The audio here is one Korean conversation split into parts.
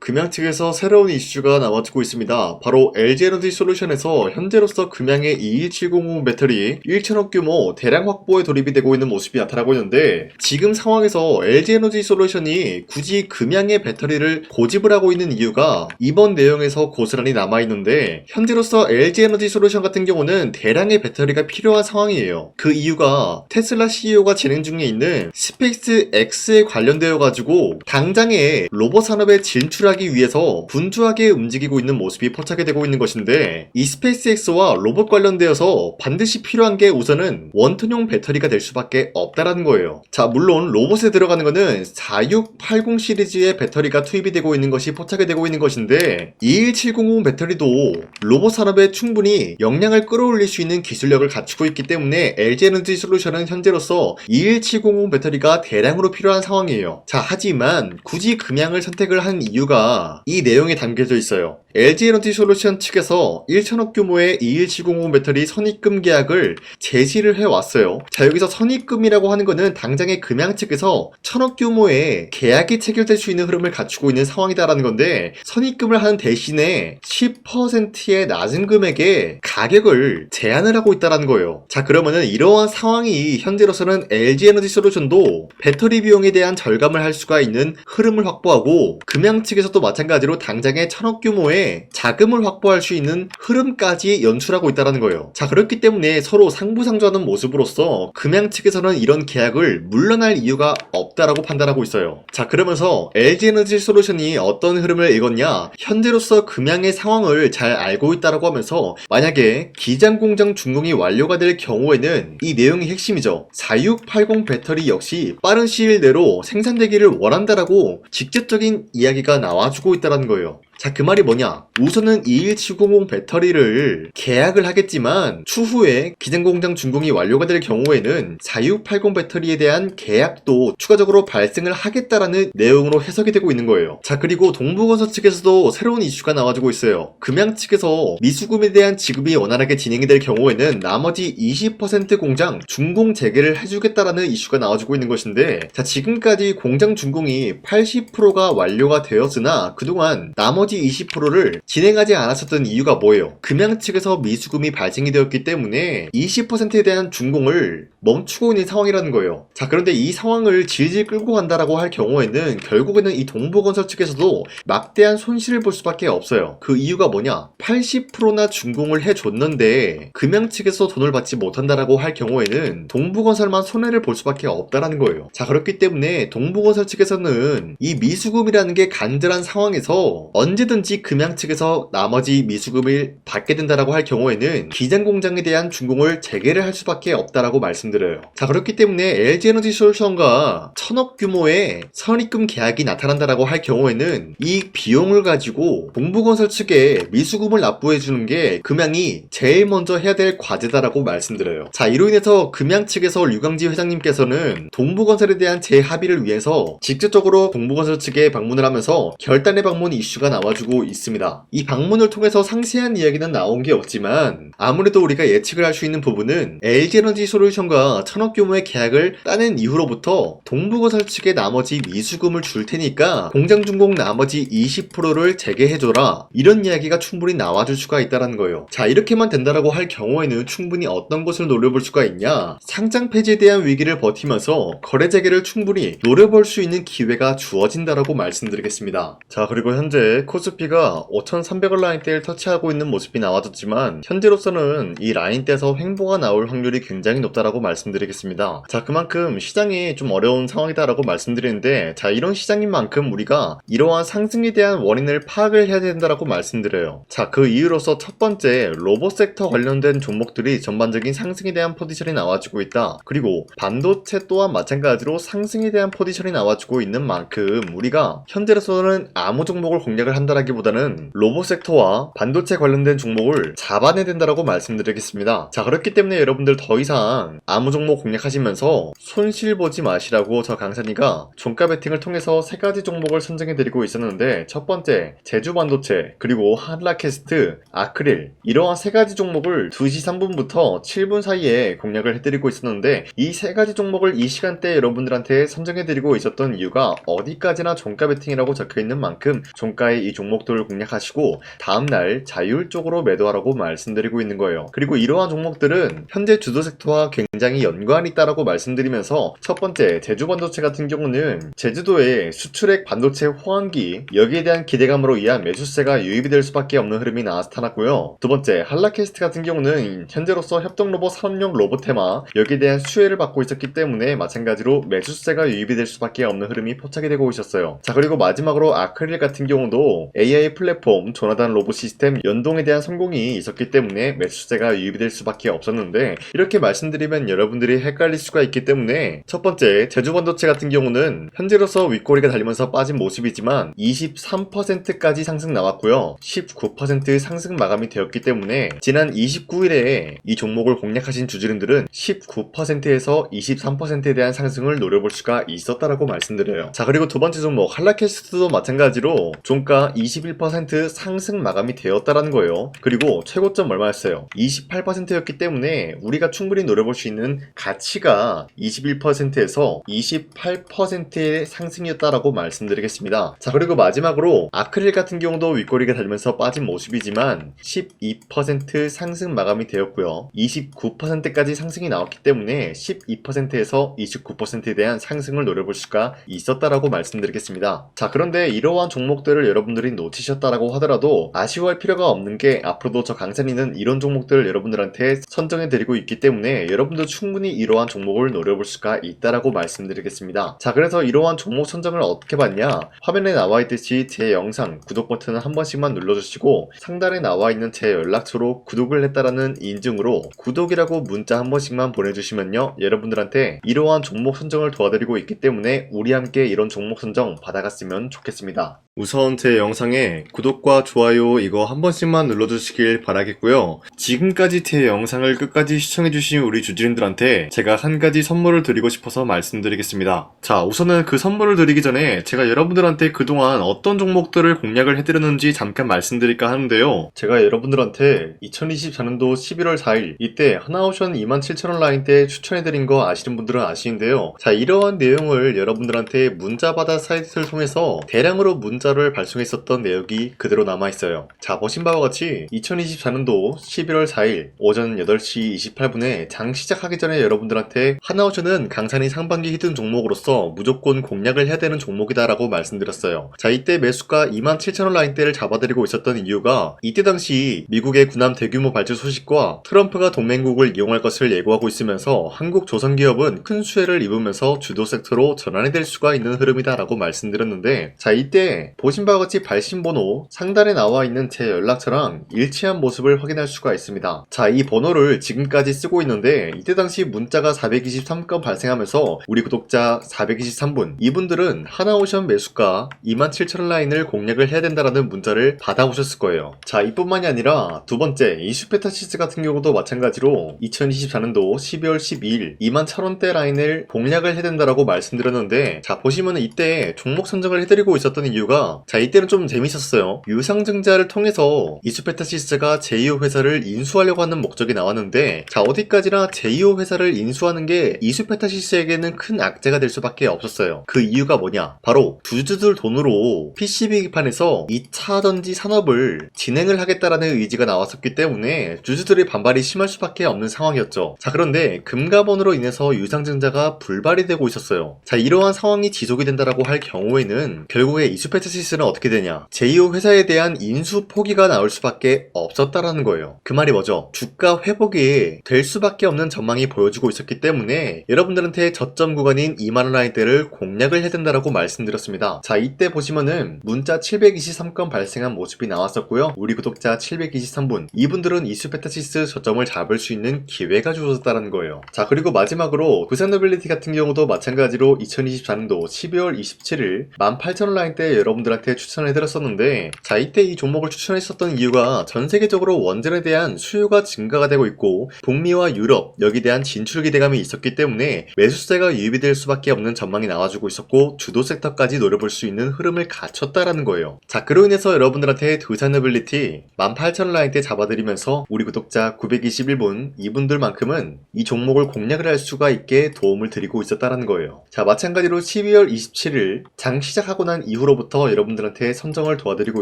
금양 측에서 새로운 이슈가 나와주고 있습니다. 바로 LG에너지솔루션에서 현재로서 금양의 21700 배터리 1,000억 규모 대량 확보에 돌입이 되고 있는 모습이 나타나고 있는데, 지금 상황에서 LG에너지솔루션이 굳이 금양의 배터리를 고집을 하고 있는 이유가 이번 내용에서 고스란히 남아있는데, 현재로서 LG에너지솔루션 같은 경우는 대량의 배터리가 필요한 상황이에요. 그 이유가 테슬라 CEO가 진행 중에 있는 스페이스 X에 관련되어 가지고 당장에 로봇 산업에 진출하기 위해서 분주하게 움직이고 있는 모습이 포착이 되고 있는 것인데, 이 스페이스X와 로봇 관련되어서 반드시 필요한 게 우선은 원톤용 배터리가 될 수밖에 없다라는 거예요. 자, 물론 로봇에 들어가는 거는 4680 시리즈의 배터리가 투입이 되고 있는 것이 포착이 되고 있는 것인데, 21700 배터리도 로봇 산업에 충분히 역량을 끌어올릴 수 있는 기술력을 갖추고 있기 때문에 LG에너지솔루션은 현재로서 21700 배터리가 대량으로 필요한 상황이에요. 자, 하지만 굳이 금양을 선택을 한 이유가 이 내용에 담겨져 있어요. LG에너지솔루션 측에서 1,000억 규모의 21700 배터리 선입금 계약을 제시를 해왔어요. 자, 여기서 선입금이라고 하는 거는 당장의 금양 측에서 1,000억 규모의 계약이 체결될 수 있는 흐름을 갖추고 있는 상황이다라는 건데, 선입금을 하는 대신에 10%의 낮은 금액의 가격을 제한을 하고 있다라는 거예요. 자, 그러면은 이러한 상황이 현재로서는 LG에너지솔루션도 배터리 비용에 대한 절감을 할 수가 있는 흐름을 확보하고, 금양 측에서도 마찬가지로 당장의 1,000억 규모의 자금을 확보할 수 있는 흐름까지 연출하고 있다는 거예요. 자, 그렇기 때문에 서로 상부상조하는 모습으로서 금양 측에서는 이런 계약을 물러날 이유가 없다라고 판단하고 있어요. 자, 그러면서 LG에너지솔루션이 어떤 흐름을 읽었냐, 현재로서 금양의 상황을 잘 알고 있다라고 하면서 만약에 기장공장 준공이 완료가 될 경우에는 이 내용이 핵심이죠. 4680 배터리 역시 빠른 시일 내로 생산되기를 원한다라고 직접적인 이야기가 나와주고 있다는 거예요. 자, 그 말이 뭐냐, 우선은 21700 배터리를 계약을 하겠지만 추후에 기장공장 준공이 완료가 될 경우에는 4680 배터리에 대한 계약도 추가적으로 발생을 하겠다라는 내용으로 해석이 되고 있는 거예요. 자, 그리고 동부건설 측에서도 새로운 이슈가 나와주고 있어요. 금양 측에서 미수금에 대한 지급이 원활하게 진행이 될 경우에는 나머지 20% 공장 준공 재개를 해주겠다라는 이슈가 나와주고 있는 것인데, 자, 지금까지 공장 준공이 80%가 완료가 되었으나 그동안 나머지 20%를 진행하지 않았었던 이유가 뭐예요? 금양 측에서 미수금이 발생이 되었기 때문에 20%에 대한 준공을 멈추고 있는 상황이라는 거예요. 자, 그런데 이 상황을 질질 끌고 간다라고 할 경우에는 결국에는 이 동부건설 측에서도 막대한 손실을 볼 수밖에 없어요. 그 이유가 뭐냐? 80%나 준공을 해줬는데 금양 측에서 돈을 받지 못한다라고 할 경우에는 동부건설만 손해를 볼 수밖에 없다라는 거예요. 자, 그렇기 때문에 동부건설 측에서는 이 미수금이라는 게 간절한 상황에서 언제든지 금양 측에서 나머지 미수금을 받게 된다라고 할 경우에는 기장공장에 대한 준공을 재개를 할 수밖에 없다라고 말씀드려요. 자, 그렇기 때문에 LG에너지솔루션과 1,000억 규모의 선입금 계약이 나타난다라고 할 경우에는 이 비용을 가지고 동부건설 측에 미수금을 납부해주는 게 금양이 제일 먼저 해야 될 과제다라고 말씀드려요. 자, 이로 인해서 금양 측에서 류강지 회장님께서는 동부건설에 대한 재합의를 위해서 직접적으로 동부건설 측에 방문을 하면서 결단의 방문 이슈가 나와주고 있습니다. 이 방문을 통해서 상세한 이야기는 나온 게 없지만 아무래도 우리가 예측을 할 수 있는 부분은 LG에너지솔루션과 1,000억 규모의 계약을 따낸 이후로부터 동부건설 측에 나머지 미수금을 줄 테니까 공장 준공 나머지 20%를 재개해줘라, 이런 이야기가 충분히 나와줄 수가 있다는 거예요. 자, 이렇게만 된다라고 할 경우에는 충분히 어떤 것을 노려볼 수가 있냐, 상장 폐지에 대한 위기를 버티면서 거래 재개를 충분히 노려볼 수 있는 기회가 주어진다라고 말씀드리겠습니다. 자, 그리고 현재 코스피가 5300원 라인대를 터치하고 있는 모습이 나와졌지만 현재로서는 이 라인대에서 횡보가 나올 확률이 굉장히 높다라고 말씀드리겠습니다. 자, 그만큼 시장이 좀 어려운 상황이다라고 말씀드리는데, 자, 이런 시장인 만큼 우리가 이러한 상승에 대한 원인을 파악을 해야 된다라고 말씀드려요. 자, 그 이유로서 첫 번째, 로봇 섹터 관련된 종목들이 전반적인 상승에 대한 포지션이 나와주고 있다. 그리고 반도체 또한 마찬가지로 상승에 대한 포지션이 나와주고 있는 만큼 우리가 현재로서는 아무 종목을 공략을 한다라기보다는 로봇 섹터와 반도체 관련된 종목을 잡아내야 된다라고 말씀드리겠습니다. 자, 그렇기 때문에 여러분들 더 이상 아무 종목 공략하시면서 손실 보지 마시라고 저 강산이가 종가 베팅을 통해서 세 가지 종목을 선정해드리고 있었는데, 첫 번째 제주반도체, 그리고 한라캐스트, 아크릴, 이러한 세 가지 종목을 2시 3분부터 7분 사이에 공략을 해드리고 있었는데, 이 세 가지 종목을 이 시간대에 여러분들한테 선정해드리고 있었던 이유가 어디까지나 종가 베팅이라고 적혀있는 만큼 종가의 이 종목들을 공략하시고 다음날 자율적으로 매도하라고 말씀드리고 있는 거예요. 그리고 이러한 종목들은 현재 주도 섹터와 굉장히 연관이 있다라고 말씀드리면서, 첫 번째 제주반도체 같은 경우는 제주도의 수출액 반도체 호황기, 여기에 대한 기대감으로 인한 매수세가 유입이 될 수밖에 없는 흐름이 나타났고요. 두 번째 한라캐스트 같은 경우는 현재로서 협동로봇 산업용 로봇 테마, 여기에 대한 수혜를 받고 있었기 때문에 마찬가지로 매수세가 유입이 될 수밖에 없는 흐름이 포착이 되고 있었어요. 자, 그리고 마지막으로 아크릴 같은 경우도 AI 플랫폼 조나단 로봇 시스템 연동에 대한 성공이 있었기 때문에 매수세가 유입이 될 수밖에 없었는데, 이렇게 말씀드리면 여러분들이 헷갈릴 수가 있기 때문에, 첫 번째 제주반도체 같은 경우는 현재로서 윗꼬리가 달리면서 빠진 모습이지만 23%까지 상승 나왔고요. 19% 상승 마감이 되었기 때문에 지난 29일에 이 종목을 공략하신 주주님들은 19%에서 23%에 대한 상승을 노려볼 수가 있었다라고 말씀드려요. 자, 그리고 두 번째 종목 한라캐스트도 마찬가지로 종가 21% 상승 마감이 되었다라는 거예요. 그리고 최고점 얼마였어요? 28%였기 때문에 우리가 충분히 노려볼 수 있는 가치가 21%에서 28%의 상승이었다라고 말씀드리겠습니다. 자, 그리고 마지막으로 아크릴 같은 경우도 윗꼬리가 달면서 빠진 모습이지만 12% 상승 마감이 되었고요. 29%까지 상승이 나왔기 때문에 12%에서 29%에 대한 상승을 노려볼 수가 있었다라고 말씀드리겠습니다. 자, 그런데 이러한 종목들을 여러분들이 놓치셨다라고 하더라도 아쉬워할 필요가 없는 게, 앞으로도 저 강산이는 이런 종목들을 여러분들한테 선정해드리고 있기 때문에 여러분도 충분히 이러한 종목을 노려볼 수가 있다라고 말씀드리겠습니다. 자, 그래서 이러한 종목 선정을 어떻게 받냐? 화면에 나와 있듯이 제 영상 구독 버튼을 한 번씩만 눌러주시고 상단에 나와 있는 제 연락처로 구독을 했다라는 인증으로 구독이라고 문자 한 번씩만 보내주시면요, 여러분들한테 이러한 종목 선정을 도와드리고 있기 때문에 우리 함께 이런 종목 선정 받아갔으면 좋겠습니다. 우선 제 영상에 구독과 좋아요 이거 한 번씩만 눌러주시길 바라겠고요. 지금까지 제 영상을 끝까지 시청해주신 우리 주주님들한테 제가 한 가지 선물을 드리고 싶어서 말씀드리겠습니다. 자, 우선은 그 선물을 드리기 전에 제가 여러분들한테 그동안 어떤 종목들을 공략을 해드렸는지 잠깐 말씀드릴까 하는데요. 제가 여러분들한테 2024년도 11월 4일 이때 하나오션 27,000원 라인대 추천해드린 거 아시는 분들은 아시는데요. 자, 이러한 내용을 여러분들한테 문자받아 사이트를 통해서 대량으로 문자를 발송했었던 내역이 그대로 남아있어요. 자, 보신 바와 같이 2024년도 11월 4일 오전 8시 28분에 장 시작하기 전에 여러분들한테 하나오션은 강산이 상반기 히든 종목으로서 무조건 공략을 해야 되는 종목이다 라고 말씀드렸어요. 자, 이때 매수가 27,000원 라인대를 잡아드리고 있었던 이유가 이때 당시 미국의 군함 대규모 발주 소식과 트럼프가 동맹국을 이용할 것을 예고하고 있으면서 한국 조선기업은 큰 수혜를 입으면서 주도 섹터로 전환이 될 수가 있는 흐름이다 라고 말씀드렸는데, 자, 이때 보신 바와 같이 발신번호 상단에 나와 있는 제 연락처랑 일치한 모습을 확인할 수가 있습니다. 자, 이 번호를 지금까지 쓰고 있는데 이때 당시 문자가 423건 발생하면서 우리 구독자 423분, 이분들은 하나오션 매수가 27,000원 라인을 공략을 해야 된다라는 문자를 받아오셨을 거예요. 자, 이뿐만이 아니라 두 번째 이슈페타시스 같은 경우도 마찬가지로 2024년도 12월 12일 21,000원대 라인을 공략을 해야 된다라고 말씀드렸는데, 자, 보시면 이때 종목 선정을 해드리고 있었던 이유가, 자, 이때는 좀 재밌었어요. 유상증자를 통해서 이슈페타시스가 제2호 회사를 인수하려고 하는 목적이 나왔는데, 자, 어디까지나 제2호 회사를 인수하는 게 이슈페타시스에게는 큰 악재가 될 수밖에 없었어요. 그 이유가 뭐냐? 바로 주주들 돈으로 PCB기판에서 2차전지 산업을 진행을 하겠다라는 의지가 나왔었기 때문에 주주들의 반발이 심할 수밖에 없는 상황이었죠. 자, 그런데 금가번으로 인해서 유상증자가 불발이 되고 있었어요. 자, 이러한 상황이 지속이 된다라고 할 경우에는 결국에 이슈페타시스는 어떻게 되냐? 제2호 회사에 대한 인수 포기가 나올 수밖에 없었다라는 거예요. 그 말이 뭐죠? 주가 회복이 될 수밖에 없는 전망이 보여지고 있었기 때문에 여러분들한테 저점 구간인 2만원 라인대를 공략을 해야 된다라고 말씀드렸습니다. 자, 이때 보시면은 문자 723건 발생한 모습이 나왔었고요. 우리 구독자 723분, 이분들은 이슈페타시스 저점을 잡을 수 있는 기회가 주어졌다는 거예요. 자, 그리고 마지막으로 부산노빌리티 같은 경우도 마찬가지로 2024년도 12월 27일 18,000원 라인대 여러분들한테 추천해 해드렸었는데, 자, 이때 이 종목을 추천했었던 이유가 전 세계적으로 원전에 대한 수요가 증가가 되고 있고 북미와 유럽 여기에 대한 진출 기대감이 있었기 때문에 매수세가 유입이 될 수밖에 없는 전망이 나와주고 있었고 주도 섹터까지 노려볼 수 있는 흐름을 갖췄다라는 거예요. 자, 그로 인해서 여러분들한테 두산에빌리티 18,000원 라인대 잡아드리면서 우리 구독자 921분 이분들만큼은 이 종목을 공략을 할 수가 있게 도움을 드리고 있었다라는 거예요. 자, 마찬가지로 12월 27일 장 시작하고 난 이후로부터 여러분들한테 선정을 도와드리고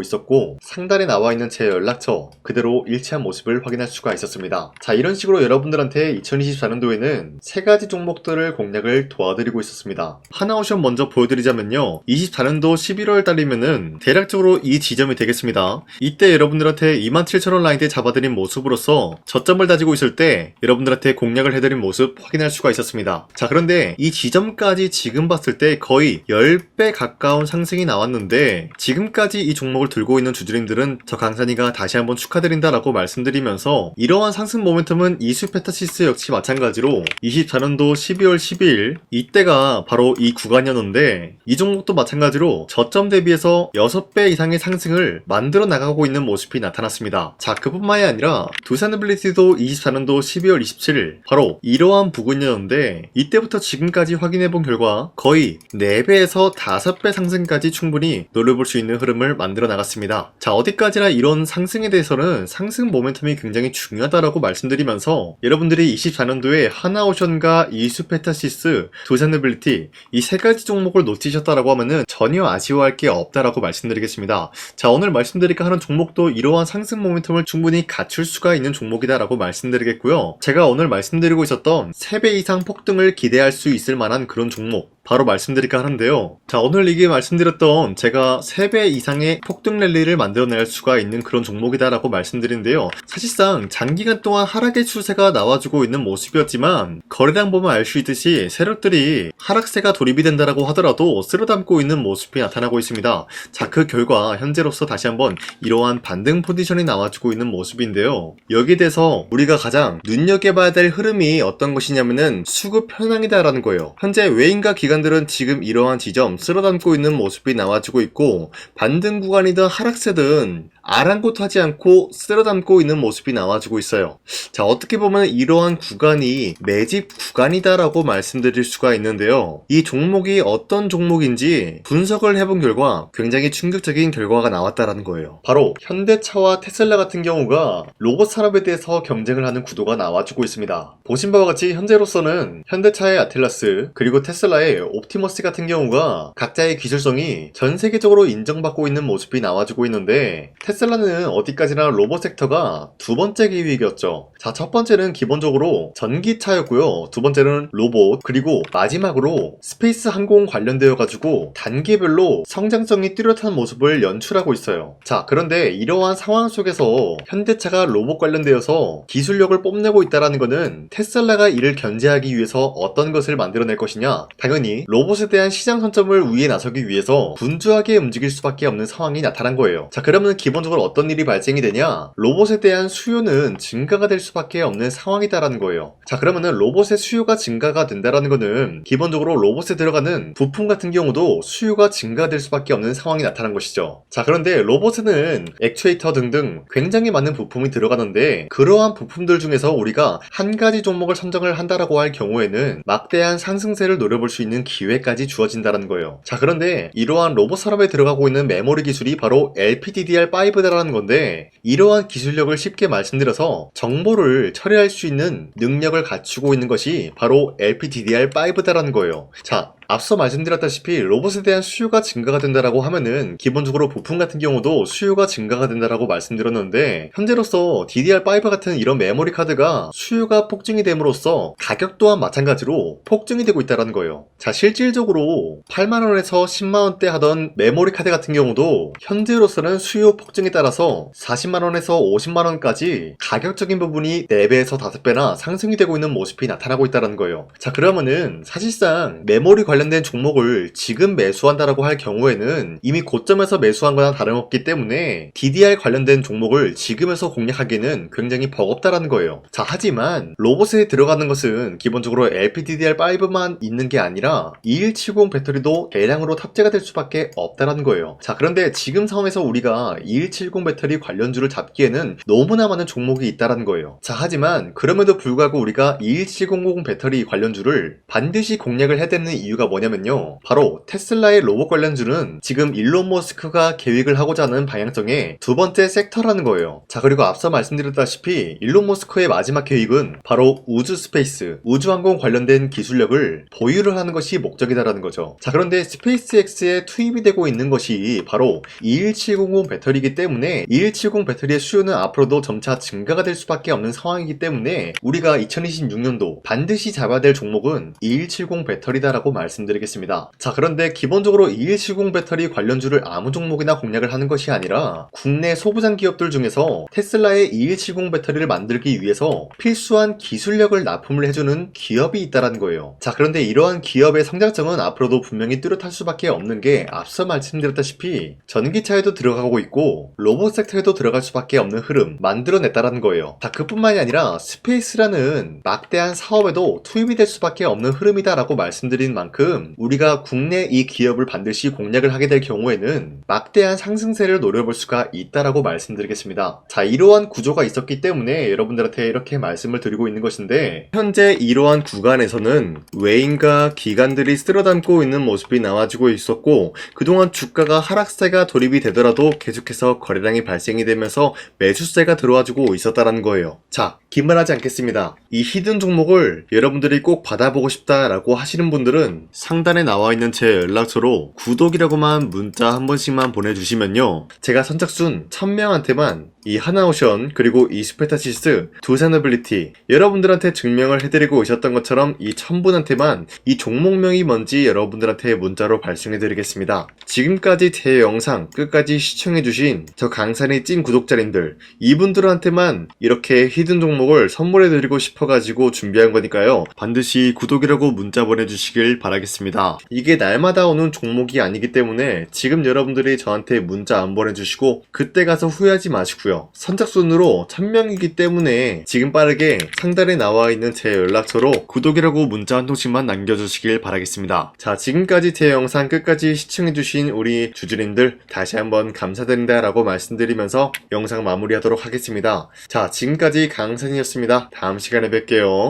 있었고 상단에 나와 있는 제 연락처 그대로 일치한 모습을 확인할 수가 있었습니다. 자, 이런 식으로 여러분들한테 2024년도에는 세 가지 종목들을 공략을 도와드리고 있었습니다. 하나오션 먼저 보여드리자면요, 24년도 11월 달이면은 대략적으로 이 지점이 되겠습니다. 이때 여러분들한테 27,000원 라인대 잡아드린 모습으로서 저점을 다지고 있을 때 여러분들한테 공략을 해드린 모습 확인할 수가 있었습니다. 자, 그런데 이 지점까지 지금 봤을 때 거의 10배 가까운 상승이 나왔는데 지금까지 이 종목을 들고 있는 주주님들은 저 강산이가 다시 한번 축하드린다라고 말씀드리면서 이러한 상승 모멘텀은 이수페타시스 역시 마찬가지로 24년도 12월 12일 이때가 바로 이 구간이었는데 이 종목도 마찬가지로 저점 대비해서 6배 이상의 상승을 만들어 나가고 있는 모습이 나타났습니다. 자, 그뿐만이 아니라 두산에빌리티도 24년도 12월 27일 바로 이러한 부근이었는데 이때부터 지금까지 확인해본 결과 거의 4배에서 5배 상승까지 충분히 노려볼 수 있는 흐름을 만들어 나갔습니다. 자, 어디까지나 이런 상승에 대해서는 상승 모멘텀이 굉장히 중요하다라고 말씀드리면서 여러분들이 24년도에 하나오션과 이수페타시스, 두산에빌리티 이 세 가지 종목을 놓치셨다라고 하면은 전혀 아쉬워할 게 없다라고 말씀드리겠습니다. 자, 오늘 말씀드릴까 하는 종목도 이러한 상승 모멘텀을 충분히 갖출 수가 있는 종목이다라고 말씀드리겠고요. 제가 오늘 말씀드리고 있었던 3배 이상 폭등을 기대할 수 있을 만한 그런 종목 바로 말씀드릴까 하는데요. 자, 오늘 이게 말씀드렸던 제가 3배 이상의 폭등 랠리를 만들어낼 수가 있는 그런 종목이다라고 말씀드리는데요. 사실상 장기간 동안 하락의 추세가 나와주고 있는 모습이었지만 거래량 보면 알 수 있듯이 세력들이 하락세가 돌입이 된다라고 하더라도 쓸어담고 있는 모습이 나타나고 있습니다. 자, 그 결과 현재로서 다시 한번 이러한 반등 포지션이 나와주고 있는 모습인데요. 여기에 대해서 우리가 가장 눈여겨봐야 될 흐름이 어떤 것이냐면은 수급 현황이다라는 거예요. 현재 외인과 기관들은 지금 이러한 지점 쓸어담고 있는 모습이 나와주고 있고 반등 구간이든 하락세든 아랑곳하지 않고 쓸어담고 있는 모습이 나와주고 있어요. 자, 어떻게 보면 이러한 구간이 매집 구간이다라고 말씀드릴 수가 있는데요. 이 종목이 어떤 종목인지 분석을 해본 결과 굉장히 충격적인 결과가 나왔다라는 거예요. 바로 현대차와 테슬라 같은 경우가 로봇 산업에 대해서 경쟁을 하는 구도가 나와주고 있습니다. 보신 바와 같이 현재로서는 현대차의 아틀라스 그리고 테슬라의 옵티머스 같은 경우가 각자의 기술성이 전 세계적으로 인정받고 있는 모습이 나와주고 있는데 테슬라는 어디까지나 로봇 섹터가 두 번째 기획이었죠. 자, 첫 번째는 기본적으로 전기차였고요. 두 번째는 로봇, 그리고 마지막으로 스페이스 항공 관련되어 가지고 단계별로 성장성이 뚜렷한 모습을 연출하고 있어요. 자, 그런데 이러한 상황 속에서 현대차가 로봇 관련되어서 기술력을 뽐내고 있다는 것은 테슬라가 이를 견제하기 위해서 어떤 것을 만들어낼 것이냐? 당연히 로봇에 대한 시장 선점을 위해 나서기 위해서 분주하게 움직일 수밖에 없는 상황이 나타난 거예요. 자, 그러면 기본적으로 어떤 일이 발생이 되냐? 로봇에 대한 수요는 증가가 될 수밖에 없는 상황이다라는 거예요. 자, 그러면은 로봇의 수요가 증가가 된다라는 거는 기본적으로 로봇에 들어가는 부품 같은 경우도 수요가 증가될 수밖에 없는 상황이 나타난 것이죠. 자, 그런데 로봇에는 액추에이터 등등 굉장히 많은 부품이 들어가는데 그러한 부품들 중에서 우리가 한 가지 종목을 선정을 한다라고 할 경우에는 막대한 상승세를 노려볼 수 있는 기회까지 주어진다는 거예요. 자, 그런데 이러한 로봇 산업에 들어가고 있는 메모리 기술이 바로 LPDDR5다라는 건데 이러한 기술력을 쉽게 말씀드려서 정보를 처리할 수 있는 능력을 갖추고 있는 것이 바로 LPDDR5다라는 거예요. 자, 앞서 말씀드렸다시피 로봇에 대한 수요가 증가가 된다라고 하면은 기본적으로 부품 같은 경우도 수요가 증가가 된다라고 말씀드렸는데 현재로서 DDR5 같은 이런 메모리 카드가 수요가 폭증이 됨으로써 가격 또한 마찬가지로 폭증이 되고 있다는 거예요. 자, 실질적으로 8만원에서 10만원대 하던 메모리 카드 같은 경우도 현재로서는 수요 폭증에 따라서 40만원에서 50만원까지 가격적인 부분이 4배에서 5배나 상승이 되고 있는 모습이 나타나고 있다는 거예요. 자, 그러면은 사실상 메모리 관련된 종목을 지금 매수한다라고 할 경우에는 이미 고점에서 매수한 거나 다름없기 때문에 DDR 관련된 종목을 지금에서 공략하기는 굉장히 버겁다라는 거예요. 자, 하지만 로봇에 들어가는 것은 기본적으로 LPDDR5만 있는 게 아니라 2170 배터리도 대량으로 탑재가 될 수밖에 없다라는 거예요. 자, 그런데 지금 상황에서 우리가 2170 배터리 관련주를 잡기에는 너무나 많은 종목이 있다라는 거예요. 자, 하지만 그럼에도 불구하고 우리가 21700 배터리 관련주를 반드시 공략을 해야 되는 이유가 뭐냐면요, 바로 테슬라의 로봇 관련주는 지금 일론 머스크가 계획을 하고자 하는 방향성의 두 번째 섹터라는 거예요. 자, 그리고 앞서 말씀드렸다시피 일론 머스크의 마지막 계획은 바로 우주 스페이스, 우주항공 관련된 기술력을 보유를 하는 것이 목적이다라는 거죠. 자, 그런데 스페이스X에 투입이 되고 있는 것이 바로 21700 배터리이기 때문에 2170 배터리의 수요는 앞으로도 점차 증가가 될 수밖에 없는 상황이기 때문에 우리가 2026년도 반드시 잡아야 될 종목은 2170 배터리다라고 말씀드리겠습니다. 자, 그런데 기본적으로 2170 배터리 관련주를 아무 종목이나 공략을 하는 것이 아니라 국내 소부장 기업들 중에서 테슬라의 2170 배터리를 만들기 위해서 필수한 기술력을 납품을 해주는 기업이 있다는 거예요. 자, 그런데 이러한 기업의 성장성은 앞으로도 분명히 뚜렷할 수밖에 없는 게 앞서 말씀드렸다시피 전기차에도 들어가고 있고 로봇 섹터에도 들어갈 수밖에 없는 흐름 만들어냈다라는 거예요. 자, 그뿐만이 아니라 스페이스라는 막대한 사업에도 투입이 될 수밖에 없는 흐름이다라고 말씀드린 만큼 우리가 국내 이 기업을 반드시 공략을 하게 될 경우에는 막대한 상승세를 노려볼 수가 있다라고 말씀드리겠습니다. 자, 이러한 구조가 있었기 때문에 여러분들한테 이렇게 말씀을 드리고 있는 것인데, 현재 이러한 구간에서는 외인과 기관들이 쓸어담고 있는 모습이 나와지고 있었고, 그동안 주가가 하락세가 돌입이 되더라도 계속해서 거래량이 발생이 되면서 매수세가 들어와주고 있었다는 거예요. 자, 긴말하지 않겠습니다. 이 히든 종목을 여러분들이 꼭 받아보고 싶다라고 하시는 분들은 상단에 나와 있는 제 연락처로 구독이라고만 문자 한 번씩만 보내주시면요, 제가 선착순 1000명한테만 이 하나오션 그리고 이 스페타시스 두 사너빌리티 여러분들한테 증명을 해드리고 있었던 것처럼 이 1000분한테만 이 종목명이 뭔지 여러분들한테 문자로 발송해드리겠습니다. 지금까지 제 영상 끝까지 시청해주신 저 강산의 찐 구독자님들, 이분들한테만 이렇게 히든 종목을 선물해드리고 싶어가지고 준비한 거니까요, 반드시 구독이라고 문자 보내주시길 바라겠습니다. 이게 날마다 오는 종목이 아니기 때문에 지금 여러분들이 저한테 문자 안 보내주시고 그때 가서 후회하지 마시고요, 선착순으로 1000명이기 때문에 지금 빠르게 상단에 나와 있는 제 연락처로 구독이라고 문자 한 통씩만 남겨주시길 바라겠습니다. 자, 지금까지 제 영상 끝까지 시청해주신 우리 주주님들 다시 한번 감사드린다 라고 말씀드리면서 영상 마무리하도록 하겠습니다. 자, 지금까지 강산이었습니다. 다음 시간에 뵐게요.